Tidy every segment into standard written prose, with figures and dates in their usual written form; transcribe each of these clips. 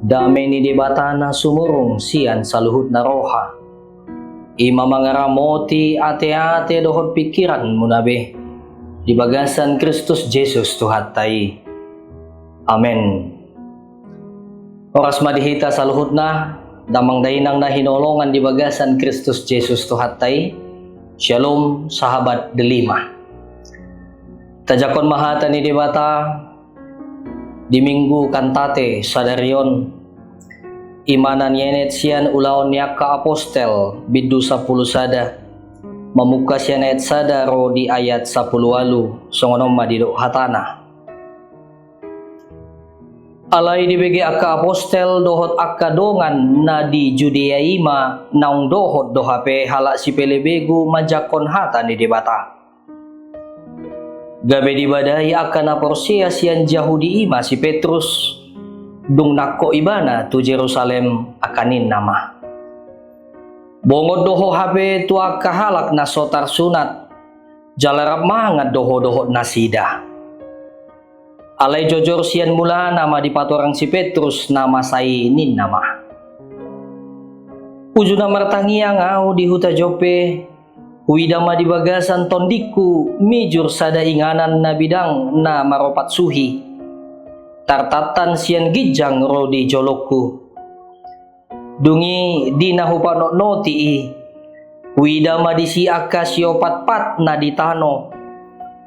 Dami ni debatana sumurong siyan sa luhut na roha. Ima mangaramoti ate-ate dohot pikiran mo nabe. Di bagasan Kristus Jesus tuhatay. Amen. Oras madihita sa luhut na, damang dahinang na hinolongan di bagasan Kristus Jesus tuhatay. Shalom sahabat delima. Tajakon mahata ni debata di minggu kantate sadaryon imanan yenet siyan ulaon niya ka apostel biddu 10 sada mamuka siyan et sada ro di ayat 10 songonom madido hatana alay dibege akka apostel dohot akka dongan na di Judea ima naung dohot dohape hala si pelebegu majakon hata ni debata. Gabe di badai akan aporsia sian Yahudi ima si Petrus dung nako ibana tu Jerusalem akanin nama. Bongod doho habe tu akahalak na sotar sunat jalarap mangat doho nasida. Alay jojor sian mula nama di patorang si Petrus nama sainin nama. Ujuna martangiang au di huta Jope. Huidama di bagasan tondiku mijur sada inganan na bidang na maropat suhi. Tartatan sian gijang ro di jolokku. Dungi di nahupanok noti. Huidama di si akka siopat-pat na di tano.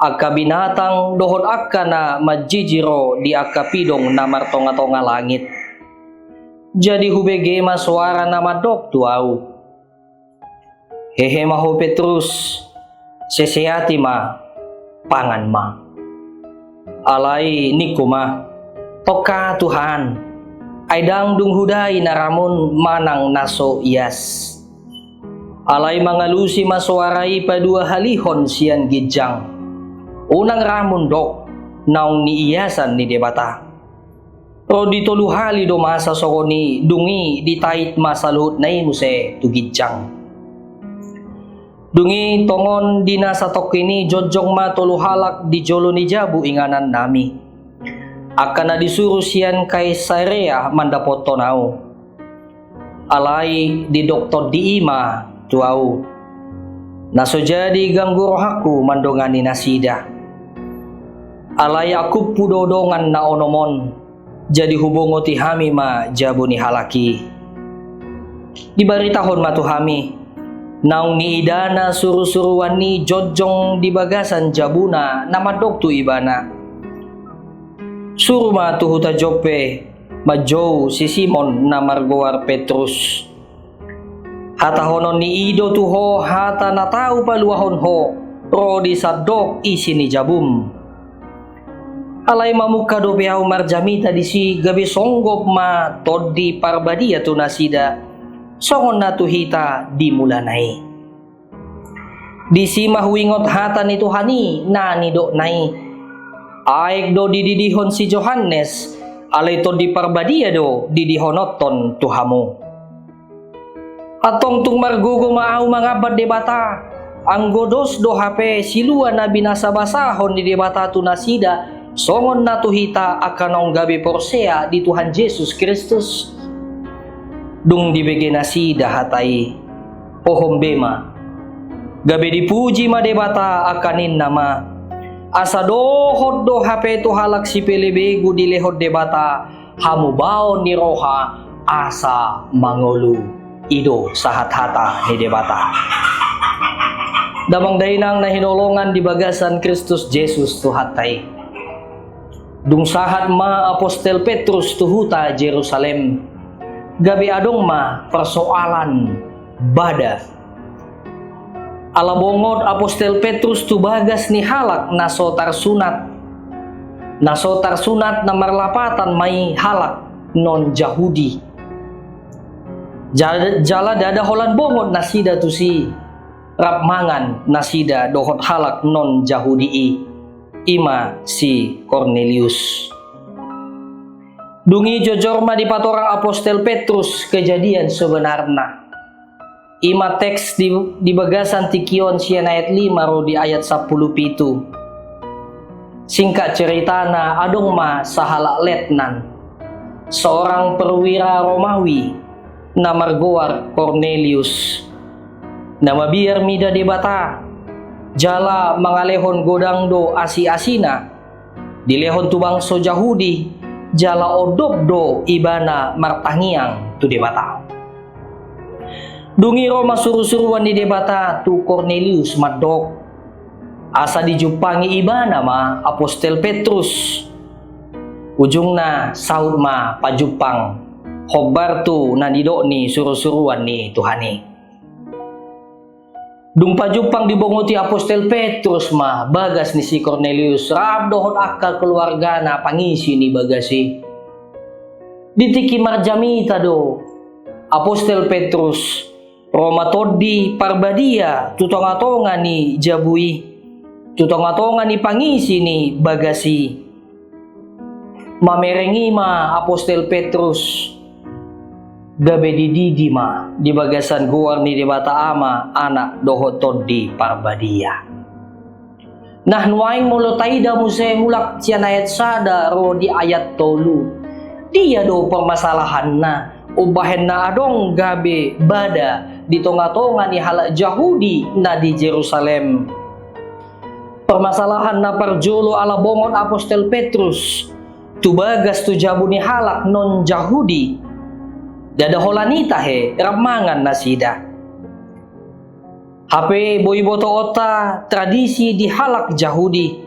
Akka binatang dohon akka na majijiro di akka pidong na martonga-tonga langit. Jadi hubege maswara na madok tuau. Hehe maho Petrus, seseyati ma, pangan ma. Alay niku ma, toka Tuhan, aidang dung huday naramun manang naso ias. Alay mangalusi maswaray padua halihon siyan gijang. Unang ramun dok, naung ni iasan ni debata. Rodi toluhali do masa sokoni dungi ditait masalut na imuse tu gijang. Dungi tongon dina sa tokini jojong matuluhalak di jolo ni Jabu inganan nami. Akan na disuruh siyan kay Sarea mandapot tonaw. Alay di doktor di ima tuau. Naso jadi ganggu rohaku mandongani nasida. Alay aku pudodongan na onomon. Jadi hubungo ti hami ma Jabu ni halaki. Dibaritahon matuhami. Naung ni idana suru-suruan ni jojong di bagasan Jabuna namadok tu ibana. Suruma tu huta Jope majow si Simon na margoar Petrus. Hata honon ni ido tu ho hata natau paluahon ho ro di sadok isi ni Jabum. Alay mamuka do behaw marjamita di si gabi songgop ma todi parbadia tu nasida. Songon na tuhita di mulanay. Di si mahuingot hata ni Tuhani na ni do nay. Aik do dididihon si Johannes, alay to di parbadia do didihonoton tuhamo. Atong tung margugo maaw mga bad debata, ang godos do hape silua na binasabasahon ni debata tu nasida, songon na tuhita akanong gabi porsea di Tuhan Jesus Kristus. Dung dibege nasi dahatay pohom bema gabi dipuji madebata akanin nama asa dohod do hape to halak si pelebegu dilehod debata hamubaon ni roha asa mangolu ido sahat hata ni debata damang dainang na hinolongan di bagasan Kristus Jesus tuhatay dung sahat ma apostel Petrus tuhuta Jerusalem gabi adong ma persoalan bada. Alabongod apostel Petrus tu bagas ni halak nasotar sunat. Nasotar sunat na marlapatan may halak non Yahudi. Jala dada holan bongod nasida tu si rapmangan nasida dohot halak non Yahudi ima si Cornelius. Dungi jojor ma di patorang apostel Petrus kejadian sebenarnya. Ima teks di bagasan tikion siyan ayat 5 ro di ayat 10 pitu. Singkat cerita na adong ma sahala letnan. seorang perwira Romawi na margoar Cornelius. Nama biar mida debata, jala mangalehon godang do asi-asina, dilehon tu bangso Yahudi, jala odop do ibana martangiang tu debata. Dungi Roma suru-suruan di debata tu Cornelius madok, asa dijumpangi ibana ma Apostel Petrus. Ujungna saud ma pajupang khobar tu nandido ni suru-suruan ni Tuhani. Dung pajupang dibonguti Apostel Petrus ma bagas ni si Cornelius rab dohon akal keluarga na pangisi ni bagasi. Ditiki marjamita do Apostel Petrus Roma todi parbadia tutonga-tonga ni jabui, tutonga-tonga ni pangisi ni bagasi. Mamerengi ma Apostel Petrus gabe dididi ma di bagasan guar ni debata ama anak doho todi parbadia. Nah nuaing mulo taida muse mulak cian ayat sada ro di ayat tolu. Dia do permasalahan na ubahen na adong gabe bada di tonga-tonga ni halak Yahudi na di Jerusalem. Permasalahan na parjolo ala bongon Apostel Petrus tu bagas tu jabu ni halak non Yahudi dada holanita he ramangan nasida. Hape boy boto ota tradisi di halak Yahudi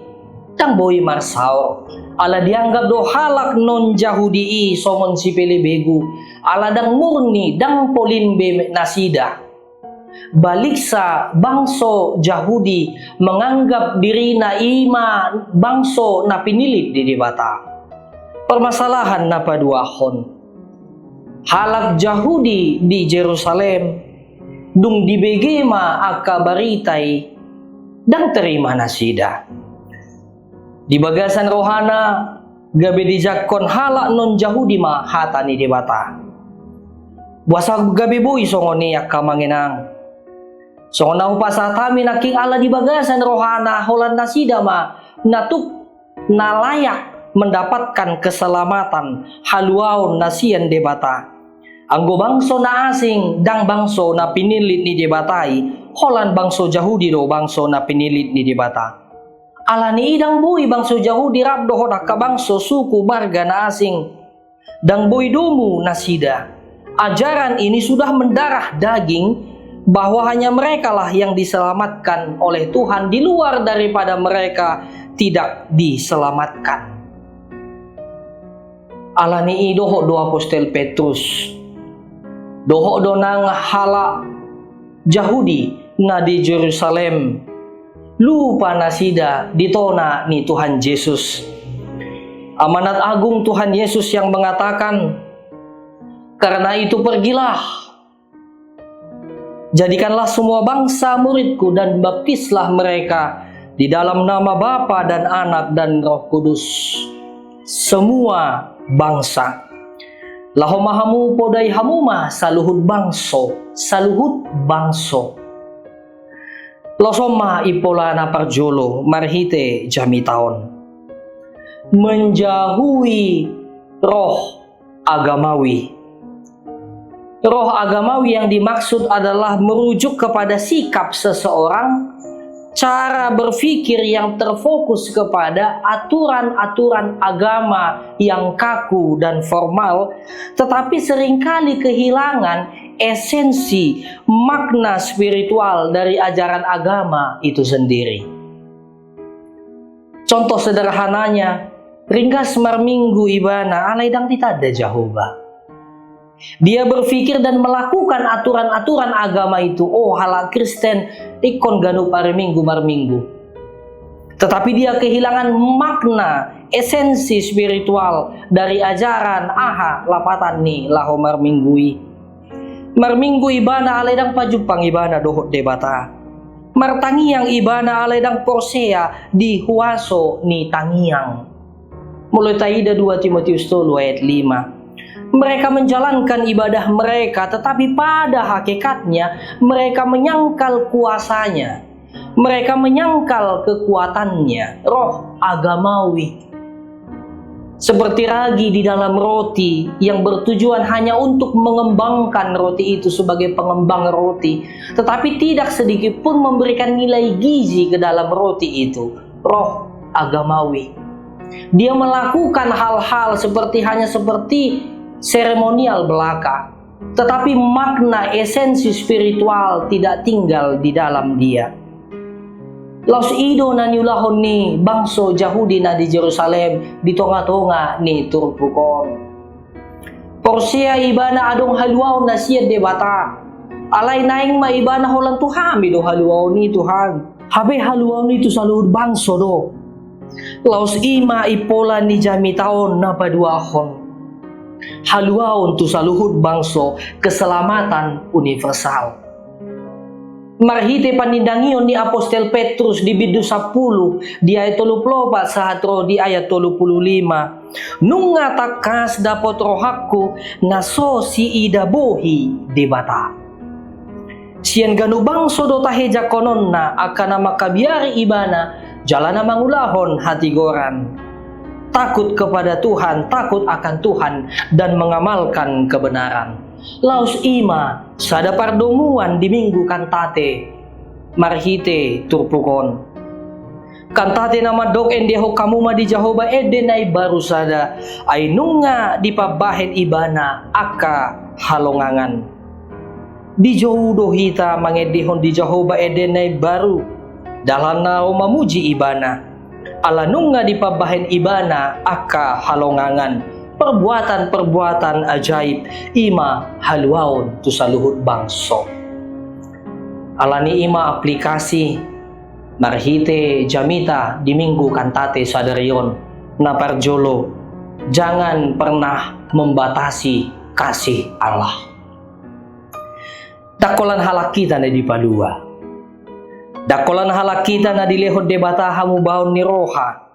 tang boy marsaur ala dianggap do halak non Yahudi songon si pelebegu ala dang murni dang polinbe nasida. Balik sa bangso Yahudi menganggap diri na ima bangso na pinilit di debata. Permasalahan na paduahon halak Yahudi di Jerusalem dung dibegema akabaritay dang terima nasida. Di bagasan rohana gabe dijakon halak non Yahudi ma hata ni debata. Buasa gabe boy songoni akamanginang. Songon na upasa kami naking ala di bagasan rohana holan nasida ma natuk nalayak mendapatkan keselamatan haluaon nasian debata. Anggo bangso na asing dang bangso na pinilit ni debatai holan bangso Yahudi do bangso na pinilit ni debata. Ala ni idang boy bangso Yahudi rab dohon ka bangso suku marga na asing. Dang boy domu nasida. Ajaran ini sudah mendarah daging bahwa hanya mereka lah yang diselamatkan oleh Tuhan, di luar daripada mereka tidak diselamatkan. Alani doho do Apostel Petrus doho do nang hala Yahudi na di Jerusalem lupa nasida ditona ni Tuhan Yesus. Amanat agung Tuhan Yesus yang mengatakan, karena itu pergilah, jadikanlah semua bangsa muridku dan baptislah mereka di dalam nama Bapa dan Anak dan Roh Kudus. Semua bangsa. Lahomahamu podai hamuma saluhut bangso, saluhut bangso. Losoma ipola na parjolo marhite jami taon. Menjauhi roh agamawi. Roh agamawi yang dimaksud adalah merujuk kepada sikap seseorang, cara berpikir yang terfokus kepada aturan-aturan agama yang kaku dan formal, tetapi seringkali kehilangan esensi makna spiritual dari ajaran agama itu sendiri. Contoh sederhananya, ringkas marminggu ibana alaidang titada Jehovah. Dia berpikir dan melakukan aturan-aturan agama itu. Oh, halak Kristen ikon ganu pare minggu marminggu. Tetapi dia kehilangan makna, esensi spiritual dari ajaran aha lapatan ni laho marminggui. Marminggu ibana aledang pajupang ibana dohot debata. Martangiang ibana aledang porsea di huaso ni tangiang. Mulai taida 2 Timotius 3 ayat 5. Mereka menjalankan ibadah mereka, tetapi pada hakikatnya mereka menyangkal kuasanya. Mereka menyangkal kekuatannya, roh agamawi. seperti ragi di dalam roti yang bertujuan hanya untuk mengembangkan roti itu sebagai pengembang roti, tetapi tidak sedikit pun memberikan nilai gizi ke dalam roti itu. Roh agamawi, dia melakukan hal-hal hanya seperti seremonial belaka, tetapi makna esensi spiritual tidak tinggal di dalam dia. Laos ido na nyulahon ni bangso Yahudi na di Jerusalem di tonga-tonga ni turpukon. Porsia ibana adong haluaw na siya debata. Alay naing maibana holang tuhami do haluaw ni Tuhan. Habe haluaw ni tu sa luhud bangso do. Laos ima ipola ni jami taon na paduahon. Haluaw tu sa luhud bangso keselamatan universal. Marhite panindangion ni Apostel Petrus di bidu 10 di ayat 34 sahatro di ayat 35. Nung ngatakas dapot rohakku naso si idabohi debata. Sian ganubang sodo taheja konon na akan makabiari ibana jalan na mangulahon hati goran. Takut kepada Tuhan, takut akan Tuhan dan mengamalkan kebenaran. Laos ima sada pardomuan di minggu kantate marhite turpukon. Kantate nama dok endeho kamuma di Jehovah edenai baru sada ay nunga di pabahen ibana aka halongangan. Di jodoh hita mangedihon di Jehovah edenai baru dalam na mamuji ibana. Ala nunga di pabahen ibana aka halongangan. Perbuatan-perbuatan ajaib ima haluaon tu sa luhud bangso. Alani ima aplikasi marhite jamita di minggu kantate sadarion na parjolo, jangan pernah membatasi kasih Allah. Dakolan halak kita na di palua. Dakolan halak kita na dilehod debata hamu baon ni roha.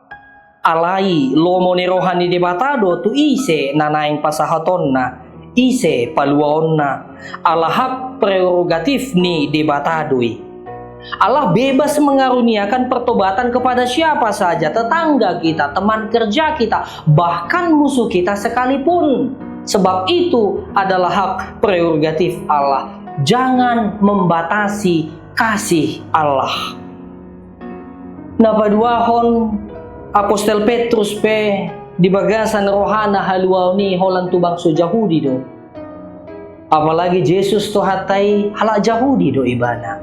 Alai lomo ni rohani debatado tu ise nanaing pasahaton na ise paluaon na alahak prerogatif ni debatadoi. Allah bebas mengaruniakan pertobatan kepada siapa saja, tetangga kita, teman kerja kita, bahkan musuh kita sekalipun. Sebab itu adalah hak prerogatif Allah. Jangan membatasi kasih Allah. Napaduahon Apostel Petrus pe di bagasan rohana haluaw ni holang tubang so Yahudi do. Apalagi Jesus to hatay hala Yahudi do ibana.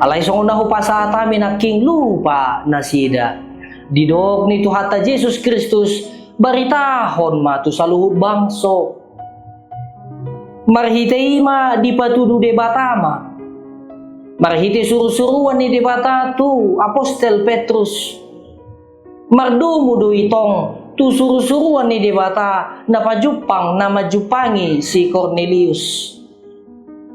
Alay so una hupasa atami na king lupa na sida. Didog ni to hata Jesus Kristus baritahon ma to sa luhud bangso. Marhite ima di patudu debatama. Marhite suru-suruan ni debata tu Apostel Petrus. Mardumu do itong tu suru-suruan ni debata na pajupang na majupangi si Cornelius.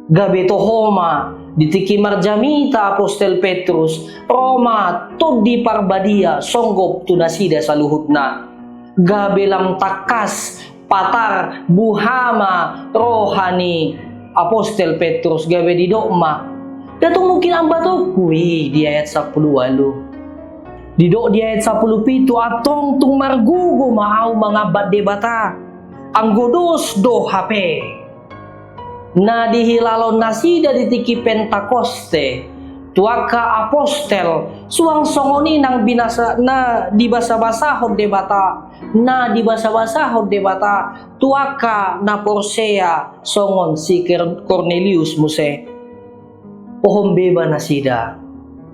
Gabi to homa ditiki marjamita Apostel Petrus Roma to di parbadia songgop tu nasida sa luhud na. Gabi lam takas patar buhama rohani Apostel Petrus gabi di dokma. Datong mungkin ang bato kuwi di ayat 10. Didok di ayat 17 atong tung margugo maaw mga badebata ang godos do hape na dihilalon nasida ditiki Pentakoste tuaka apostel suang songoni nang binasa na dibasa-basahon debata tuaka na Porsea songon si Cornelius muse pohom beba nasida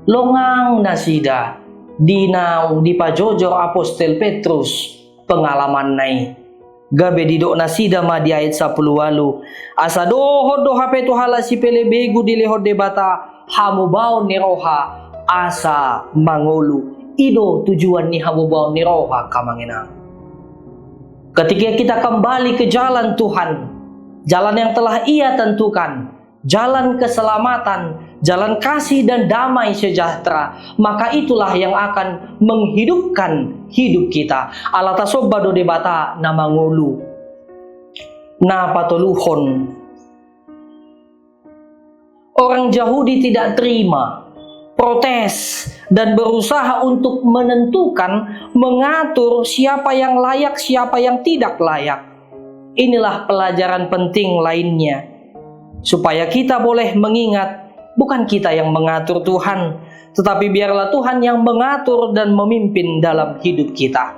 longang nasida dinaw di pajojor Apostel Petrus pengalaman nai gabe didok nasida ma di ayat 10 asa dohod do hape tu hala si pelebegu di lehod debata hamubaw ni roha asa mangulu ido tujuan ni hamubaw ni roha kamanginang. Ketika kita kembali ke jalan Tuhan, jalan yang telah Ia tentukan, jalan keselamatan, jalan kasih dan damai sejahtera, maka itulah yang akan menghidupkan hidup kita. Allah tasobado debata na mangulu na patuluhon. Orang Yahudi tidak terima protes, dan berusaha untuk menentukan, mengatur siapa yang layak, siapa yang tidak layak. Inilah pelajaran penting lainnya, supaya kita boleh mengingat, bukan kita yang mengatur Tuhan, tetapi biarlah Tuhan yang mengatur dan memimpin dalam hidup kita.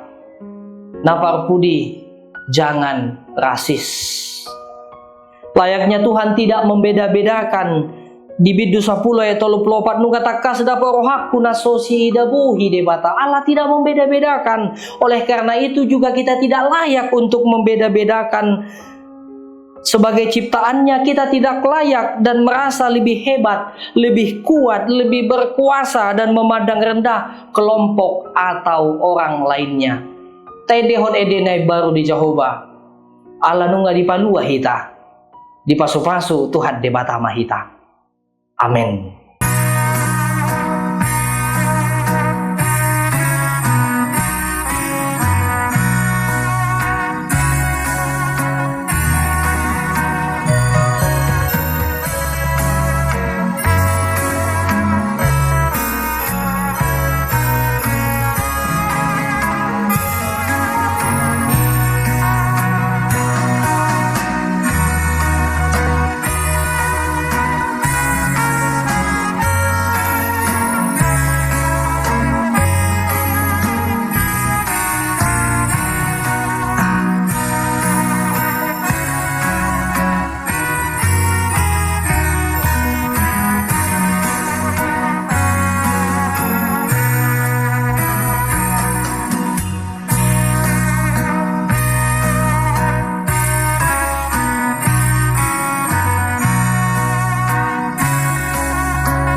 Napar pudi, jangan rasis. Layaknya Tuhan tidak membeda-bedakan. Di Biddu 10 ayat 34 nu katakan sedapa rohakku nasosi dabuhi debata. Allah tidak membeda-bedakan. Oleh karena itu juga kita tidak layak untuk membeda-bedakan. Sebagai ciptaannya kita tidak layak dan merasa lebih hebat, lebih kuat, lebih berkuasa dan memandang rendah kelompok atau orang lainnya. Tedehon edenai baru di Jehovah. Allah nunga dipalua hita. Dipasu-pasu Tuhan debata mahita. Amin.